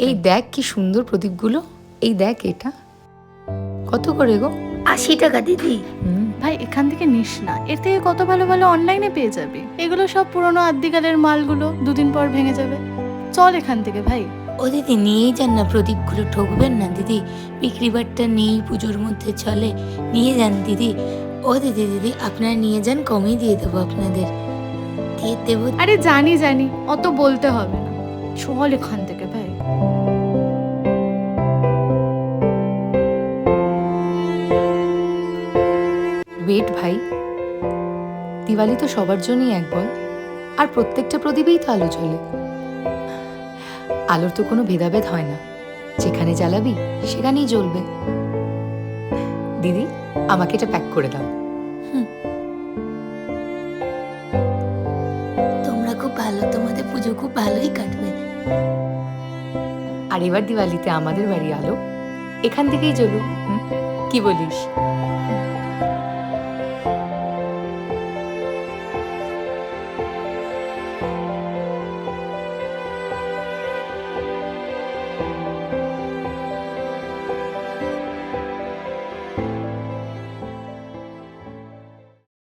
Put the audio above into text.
এই দেখ কি সুন্দর প্রদীপগুলো, এই দেখ এটা কত করে গো? 80 টাকা দিদি। ভাই এখান থেকে নিস না, এর থেকে কত ভালো ভালো অনলাইনে পেয়ে যাবি। এগুলো সব পুরনো আদ্যিকালের মালগুলো, দুদিন পর ভেঙে যাবে। চল এখান থেকে ভাই। ও দিদি নিয়েই যান না, প্রদীপগুলো ঠকবেন না দিদি, বিক্রি বাট্টা নেই, পুজোর মধ্যে চলে, নিয়ে যান দিদি। ও দিদি দিদি আপনারা নিয়ে যান, কমই দিয়ে দেবো আপনাদের, দিয়ে দেবো। আরে জানি জানি, অত বলতে হবে না, চল এখান থেকে ভাই। ওয়েট ভাই, দিওয়ালি তো সবার জন্যই এক বল, আর প্রত্যেকটা প্রদীপেই তো আলো জ্বলে। আলোর তো কোনো ভেদাভেদ হয় না, যেখানে জ্বালাবি সেখানেই জ্বলবে। দিদি আমাকে এটা প্যাক করে দাও। তোমরা খুব ভালো, তোমাদের পুজো খুব ভালোই কাটবে। আর এবার দিওয়ালিতে আমাদের বাড়ি আলো এখান থেকেই জ্বলুক, কি বলিস?